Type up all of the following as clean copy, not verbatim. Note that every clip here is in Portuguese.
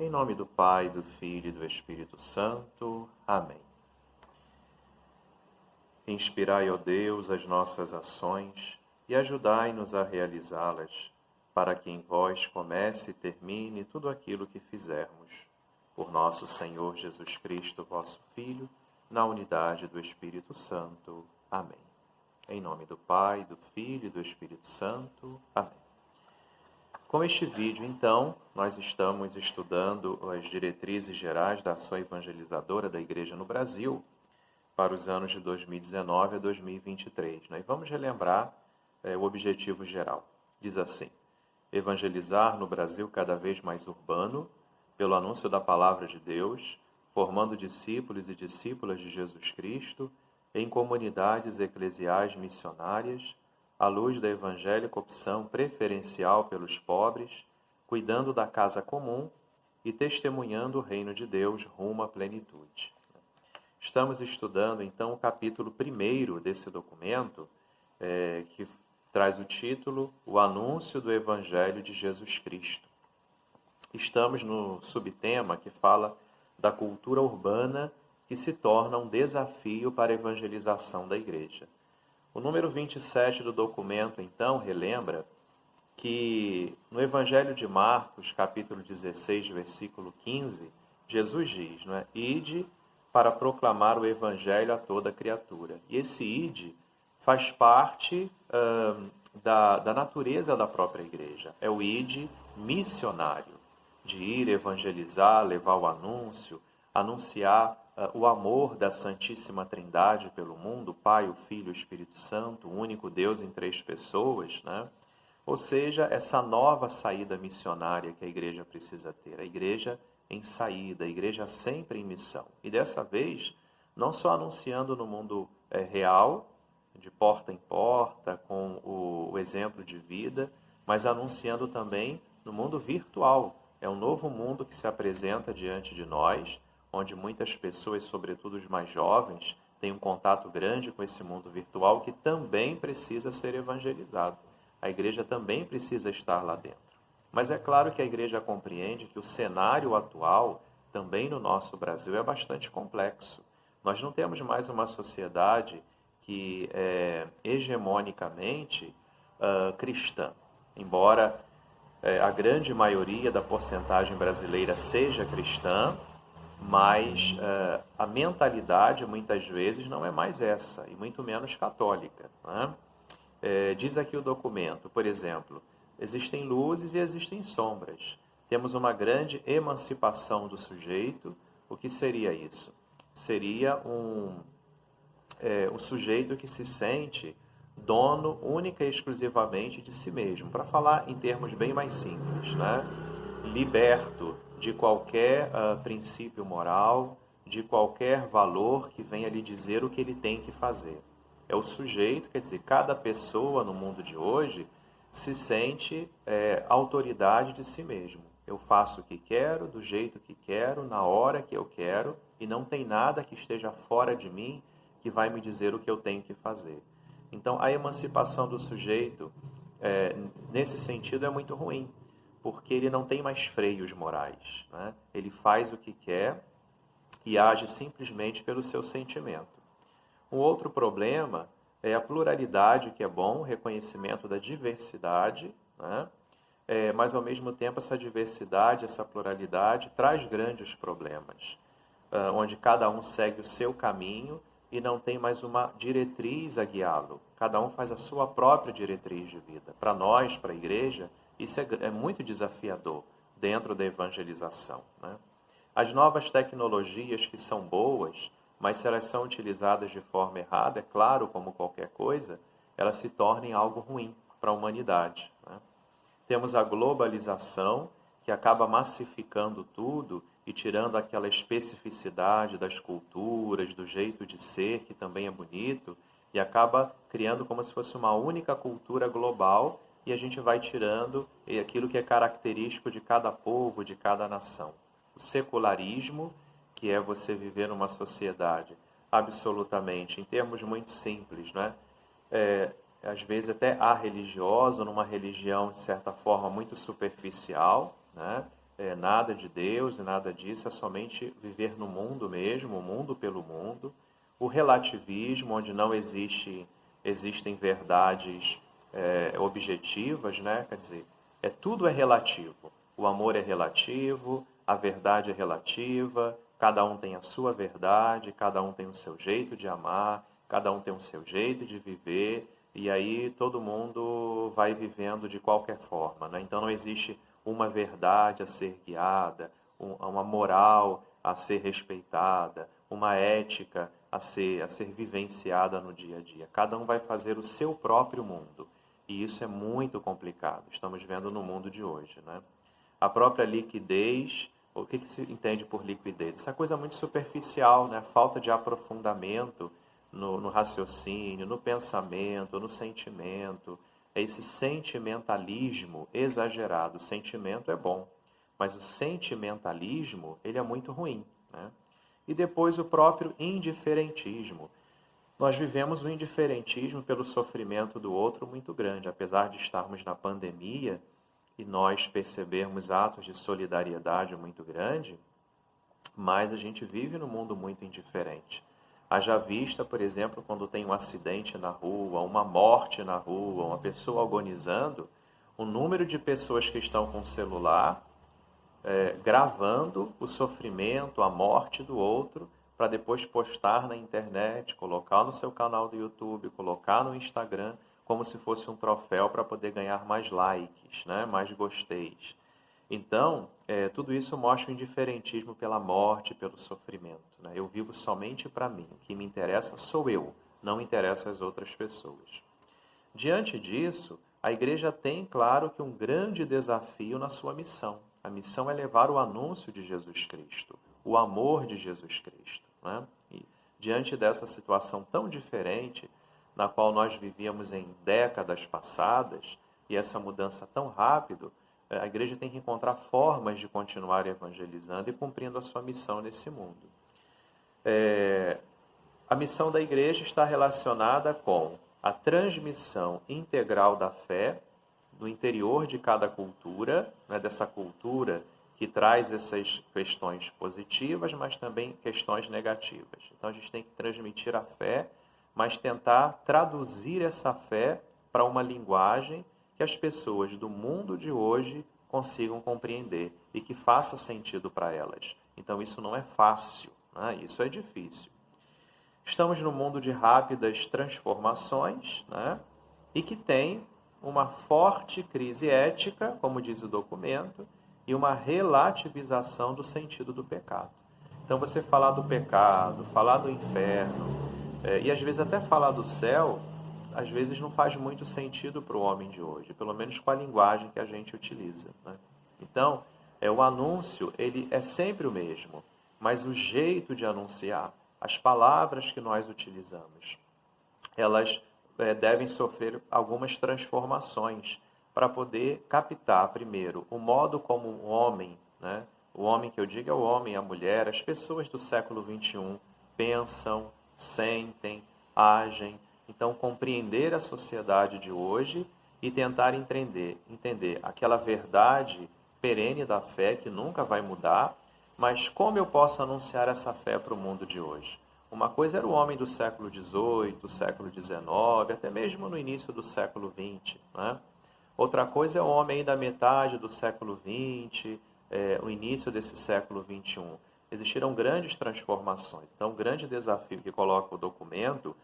Em nome do Pai, do Filho e do Espírito Santo. Amém. Inspirai, ó Deus, as nossas ações e ajudai-nos a realizá-las, para que em vós comece e termine tudo aquilo que fizermos. Por nosso Senhor Jesus Cristo, vosso Filho, na unidade do Espírito Santo. Amém. Em nome do Pai, do Filho e do Espírito Santo. Amém. Com este vídeo, então, nós estamos estudando as diretrizes gerais da ação evangelizadora da Igreja no Brasil para os anos de 2019 a 2023. E vamos relembrar o objetivo geral. Diz assim: evangelizar no Brasil cada vez mais urbano, pelo anúncio da palavra de Deus, formando discípulos e discípulas de Jesus Cristo em comunidades eclesiais missionárias, à luz da evangélica opção preferencial pelos pobres, cuidando da casa comum e testemunhando o reino de Deus rumo à plenitude. Estamos estudando, então, o capítulo 1 desse documento, que traz o título O Anúncio do Evangelho de Jesus Cristo. Estamos no subtema que fala da cultura urbana que se torna um desafio para a evangelização da Igreja. O número 27 do documento, então, relembra que no Evangelho de Marcos, capítulo 16, versículo 15, Jesus diz, Ide para proclamar o Evangelho a toda criatura. E esse ide faz parte da natureza da própria Igreja. É o ide missionário, de ir evangelizar, levar o anúncio, anunciar o amor da Santíssima Trindade pelo mundo, o Pai, o Filho e o Espírito Santo, o único Deus em 3 pessoas, Ou seja, essa nova saída missionária que a Igreja precisa ter, a Igreja em saída, a Igreja sempre em missão. E dessa vez, não só anunciando no mundo real, de porta em porta, com o exemplo de vida, mas anunciando também no mundo virtual. É um novo mundo que se apresenta diante de nós, onde muitas pessoas, sobretudo os mais jovens, têm um contato grande com esse mundo virtual que também precisa ser evangelizado. A Igreja também precisa estar lá dentro. Mas é claro que a Igreja compreende que o cenário atual, também no nosso Brasil, é bastante complexo. Nós não temos mais uma sociedade que é hegemonicamente cristã, embora a grande maioria da porcentagem brasileira seja cristã, mas a mentalidade, muitas vezes, não é mais essa, e muito menos católica. Diz aqui o documento, por exemplo, existem luzes e existem sombras. Temos uma grande emancipação do sujeito. O que seria isso? Seria um sujeito que se sente dono única e exclusivamente de si mesmo. Para falar em termos bem mais simples, liberto de qualquer princípio moral, de qualquer valor que venha lhe dizer o que ele tem que fazer. É o sujeito, quer dizer, cada pessoa no mundo de hoje se sente autoridade de si mesmo. Eu faço o que quero, do jeito que quero, na hora que eu quero, e não tem nada que esteja fora de mim que vai me dizer o que eu tenho que fazer. Então, a emancipação do sujeito, nesse sentido, é muito ruim, porque ele não tem mais freios morais. Ele faz o que quer e age simplesmente pelo seu sentimento. Um outro problema é a pluralidade, que é bom, o reconhecimento da diversidade, mas, ao mesmo tempo, essa diversidade, essa pluralidade, traz grandes problemas, onde cada um segue o seu caminho e não tem mais uma diretriz a guiá-lo. Cada um faz a sua própria diretriz de vida. Para nós, para a Igreja, isso é muito desafiador dentro da evangelização. As novas tecnologias que são boas, mas se elas são utilizadas de forma errada, é claro, como qualquer coisa, elas se tornem algo ruim para a humanidade. Temos a globalização, que acaba massificando tudo e tirando aquela especificidade das culturas, do jeito de ser, que também é bonito, e acaba criando como se fosse uma única cultura global, e a gente vai tirando aquilo que é característico de cada povo, de cada nação. O secularismo, que é você viver numa sociedade absolutamente, em termos muito simples, às vezes até religioso, numa religião, de certa forma, muito superficial, nada de Deus e nada disso, é somente viver no mundo mesmo, o mundo pelo mundo. O relativismo, onde não existem verdades objetivas, né? Quer dizer, tudo é relativo. O amor é relativo, a verdade é relativa, cada um tem a sua verdade, cada um tem o seu jeito de amar, cada um tem o seu jeito de viver, e aí todo mundo vai vivendo de qualquer forma, né? Então não existe uma verdade a ser guiada, uma moral a ser respeitada, uma ética a ser vivenciada no dia a dia. Cada um vai fazer o seu próprio mundo. E isso é muito complicado. Estamos vendo no mundo de hoje, né? A própria liquidez, o que se entende por liquidez? Essa coisa muito superficial, né? Falta de aprofundamento no raciocínio, no pensamento, no sentimento. É esse sentimentalismo exagerado. O sentimento é bom, mas o sentimentalismo, ele é muito ruim, né? E depois o próprio indiferentismo. Nós vivemos o indiferentismo pelo sofrimento do outro muito grande. Apesar de estarmos na pandemia e nós percebermos atos de solidariedade muito grande, mas a gente vive num mundo muito indiferente. Haja vista, por exemplo, quando tem um acidente na rua, uma morte na rua, uma pessoa agonizando, o número de pessoas que estão com o celular gravando o sofrimento, a morte do outro, para depois postar na internet, colocar no seu canal do YouTube, colocar no Instagram, como se fosse um troféu para poder ganhar mais likes, né? Mais gosteis. Então, tudo isso mostra o indiferentismo pela morte, pelo sofrimento, né? Eu vivo somente para mim. O que me interessa sou eu, não interessa as outras pessoas. Diante disso, a igreja tem, claro, que um grande desafio na sua missão. A missão é levar o anúncio de Jesus Cristo, o amor de Jesus Cristo, né? E diante dessa situação tão diferente, na qual nós vivíamos em décadas passadas, e essa mudança tão rápido, a igreja tem que encontrar formas de continuar evangelizando e cumprindo a sua missão nesse mundo. A missão da igreja está relacionada com a transmissão integral da fé no interior de cada cultura, né, dessa cultura que traz essas questões positivas, mas também questões negativas. Então a gente tem que transmitir a fé, mas tentar traduzir essa fé para uma linguagem que as pessoas do mundo de hoje consigam compreender e que faça sentido para elas. Então isso não é fácil, né? Isso é difícil. Estamos num mundo de rápidas transformações, né? E que tem uma forte crise ética, como diz o documento, e uma relativização do sentido do pecado. Então, você falar do pecado, falar do inferno, e às vezes até falar do céu, às vezes não faz muito sentido para o homem de hoje, pelo menos com a linguagem que a gente utiliza, né? Então, o anúncio ele é sempre o mesmo, mas o jeito de anunciar, as palavras que nós utilizamos, elas devem sofrer algumas transformações para poder captar, primeiro, o modo como um homem, né? O homem que eu digo é o homem, a mulher, as pessoas do século XXI pensam, sentem, agem. Então, compreender a sociedade de hoje e tentar entender aquela verdade perene da fé que nunca vai mudar, mas como eu posso anunciar essa fé para o mundo de hoje? Uma coisa era o homem do século XVIII, século XIX, até mesmo no início do século XX, né? Outra coisa é o homem aí da metade do século XX, o início desse século XXI. Existiram grandes transformações. Então, o grande desafio que coloca o documento,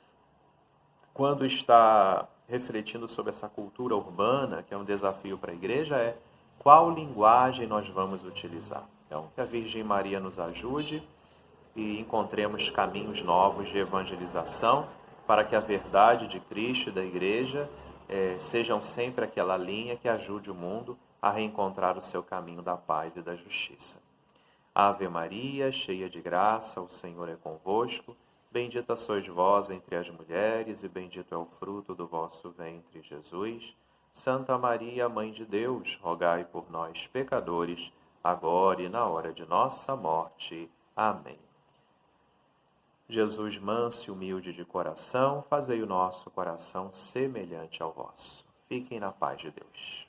quando está refletindo sobre essa cultura urbana, que é um desafio para a igreja, é qual linguagem nós vamos utilizar. Então, que a Virgem Maria nos ajude e encontremos caminhos novos de evangelização para que a verdade de Cristo e da Igreja sejam sempre aquela linha que ajude o mundo a reencontrar o seu caminho da paz e da justiça. Ave Maria, cheia de graça, o Senhor é convosco. Bendita sois vós entre as mulheres e bendito é o fruto do vosso ventre, Jesus. Santa Maria, Mãe de Deus, rogai por nós, pecadores, agora e na hora de nossa morte. Amém. Jesus, manso e humilde de coração, fazei o nosso coração semelhante ao vosso. Fiquem na paz de Deus.